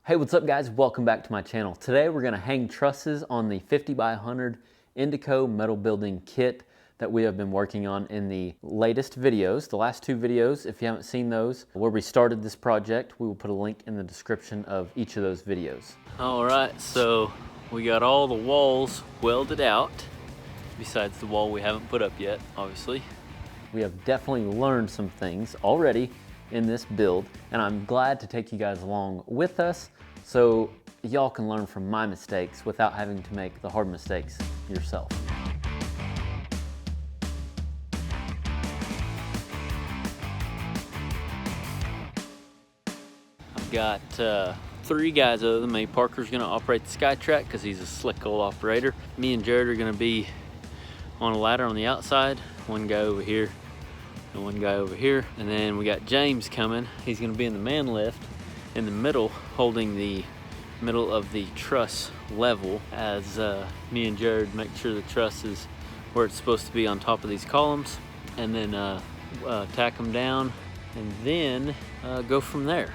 Hey, what's up guys? Welcome back to my channel. Today we're going to hang trusses on the 50 by 100 Indico metal building kit that we have been working on in the latest videos. The last two videos, if you haven't seen those, where we started this project, we will put a link in the description of each of those videos. All right, so we got all the walls welded out, besides the wall we haven't put up yet, obviously. We have definitely learned some things already in this build, and I'm glad to take you guys along with us so y'all can learn from my mistakes without having to make the hard mistakes yourself. I've got three guys other than me. Parker's gonna operate the SkyTrack because he's a slick old operator. Me and Jared are gonna be on a ladder on the outside, one guy over here and one guy over here, and then we got James coming. He's going to be in the man lift in the middle, holding the middle of the truss level as me and Jared make sure the truss is where it's supposed to be on top of these columns, and then tack them down and then go from there.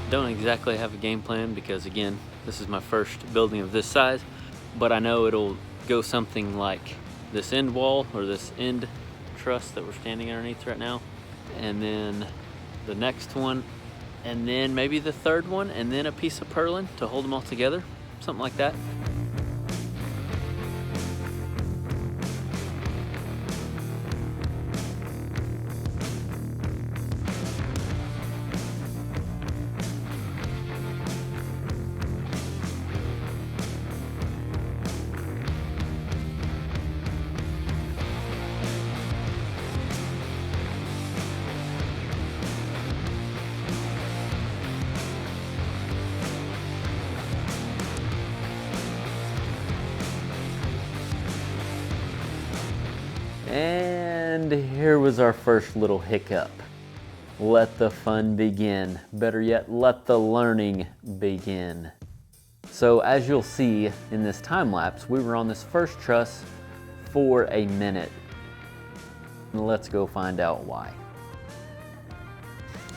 Don't exactly have a game plan because, again, this is my first building of this size, but I know it'll go something like this end wall or this end truss that we're standing underneath right now, and then the next one, and then maybe the third one, and then a piece of purlin to hold them all together, something like that. And here was our first little hiccup. Let the fun begin. Better yet, let the learning begin. So as you'll see in this time lapse, we were on this first truss for a minute. Let's go find out why.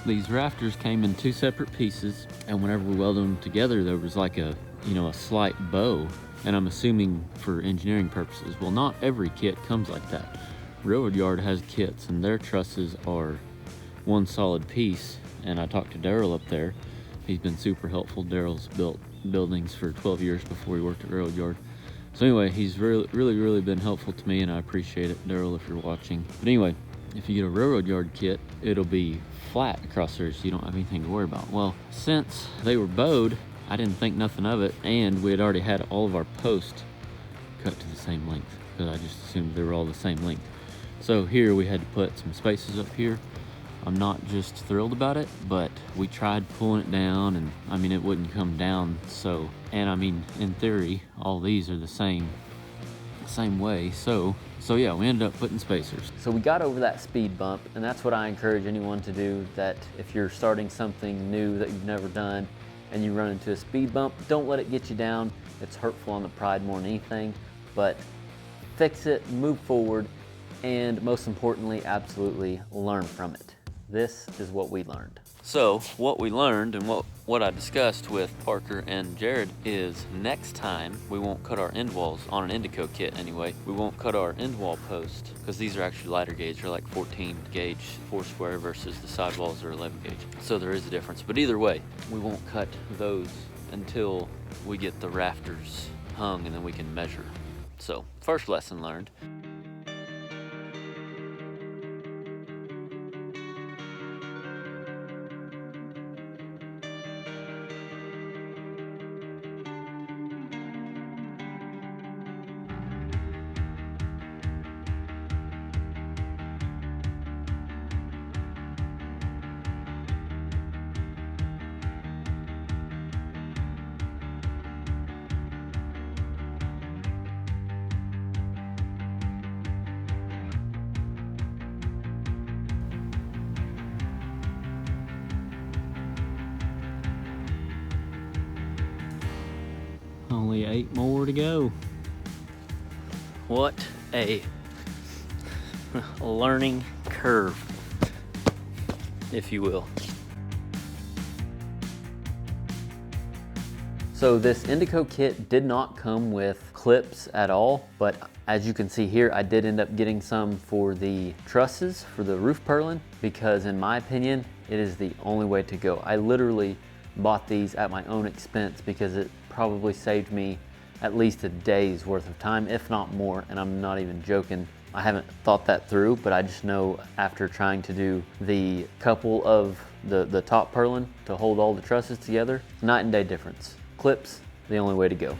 These rafters came in two separate pieces, and whenever we welded them together, there was like a slight bow. And I'm assuming for engineering purposes. Well, not every kit comes like that. Railroad Yard has kits and their trusses are one solid piece. And I talked to Daryl up there. He's been super helpful. Daryl's built buildings for 12 years before he worked at Railroad Yard. So anyway, he's really been helpful to me, and I appreciate it, Daryl, if you're watching. But anyway, if you get a Railroad Yard kit, it'll be flat across there, so you don't have anything to worry about. Well, since they were bowed, I didn't think nothing of it, and we had already had all of our posts cut to the same length because I just assumed they were all the same length. So here we had to put some spaces up here. I'm not just thrilled about it, but we tried pulling it down, and I mean, it wouldn't come down. So, and I mean, in theory, all these are the same way. So yeah, we ended up putting spacers. So we got over that speed bump, and that's what I encourage anyone to do, that if you're starting something new that you've never done, and you run into a speed bump, don't let it get you down. It's hurtful on the pride more than anything, but fix it, move forward, and most importantly, absolutely learn from it. This is what we learned. So what we learned and what I discussed with Parker and Jared is next time we won't cut our end walls on an Indico kit anyway. We won't cut our end wall post because these are actually lighter gauge. They're like 14 gauge 4 square versus the sidewalls are 11 gauge. So there is a difference, but either way, we won't cut those until we get the rafters hung, and then we can measure. So first lesson learned. Only 8 more to go. What a learning curve, if you will. So this Indico kit did not come with clips at all, but as you can see here, I did end up getting some for the trusses, for the roof purlin, because in my opinion, it is the only way to go. I literally bought these at my own expense because it probably saved me at least a day's worth of time, if not more, and I'm not even joking. I haven't thought that through, but I just know after trying to do the couple of the top purlin to hold all the trusses together, night and day difference. Clips, the only way to go.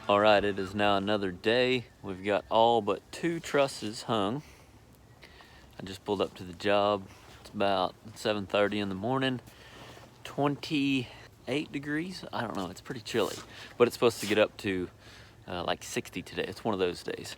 All right, it is now another day. We've got all but 2 trusses hung. I just pulled up to the job. It's about 7:30 in the morning. 28 degrees. I don't know, it's pretty chilly, but it's supposed to get up to like 60 today. It's one of those days.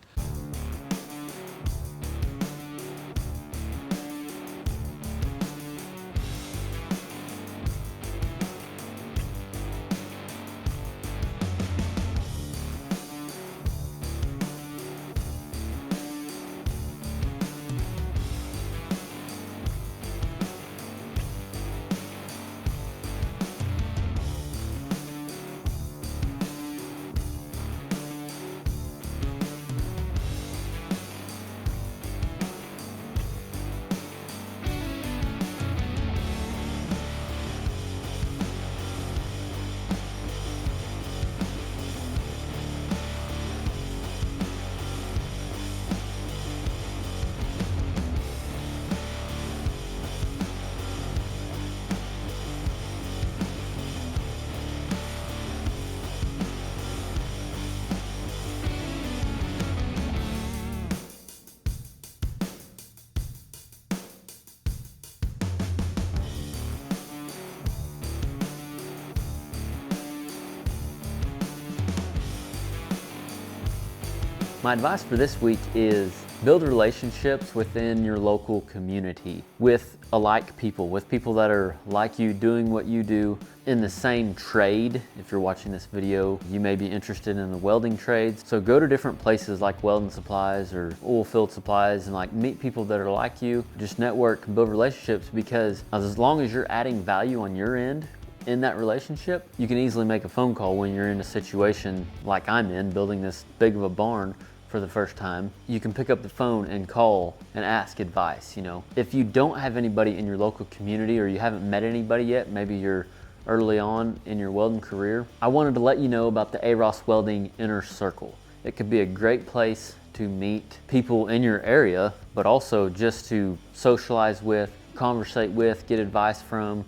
My advice for this week is Build relationships within your local community with alike people, with people that are like you, doing what you do in the same trade. If you're watching this video, you may be interested in the welding trades. So go to different places like welding supplies or oil field supplies and like meet people that are like you. Just network and build relationships, because as long as you're adding value on your end in that relationship, you can easily make a phone call when you're in a situation like I'm in, building this big of a barn for the first time. You can pick up the phone and call and ask advice. If you don't have anybody in your local community, or you haven't met anybody yet, maybe you're early on in your welding career, I wanted to let you know about the AROSS Welding Inner Circle. It could be a great place to meet people in your area, but also just to socialize with, conversate with, get advice from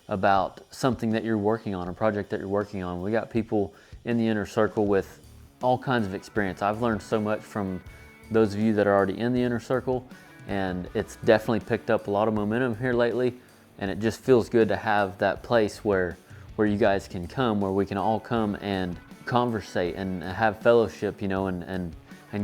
about something that you're working on, a project that you're working on. We got people in the inner circle with all kinds of experience. I've learned so much from those of you that are already in the inner circle, and it's definitely picked up a lot of momentum here lately, and it just feels good to have that place where you guys can come, where we can all come and conversate and have fellowship, and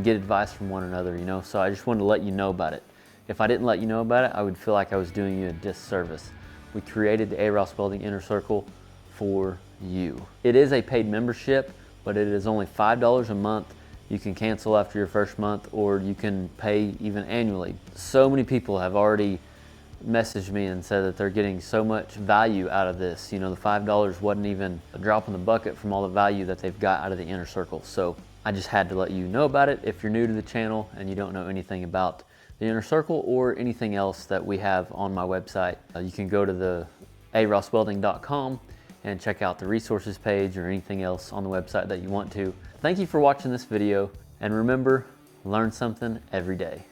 get advice from one another, So I just wanted to let you know about it. If I didn't let you know about it, I would feel like I was doing you a disservice. We created the AROSS Welding Inner Circle for you. It is a paid membership, but it is only $5 a month. You can cancel after your first month, or you can pay even annually. So many people have already messaged me and said that they're getting so much value out of this. The $5 wasn't even a drop in the bucket from all the value that they've got out of the inner circle. So I just had to let you know about it. If you're new to the channel and you don't know anything about the inner circle or anything else that we have on my website, you can go to the AROSSWELDING.com and check out the resources page or anything else on the website that you want to. Thank you for watching this video, and remember, learn something every day.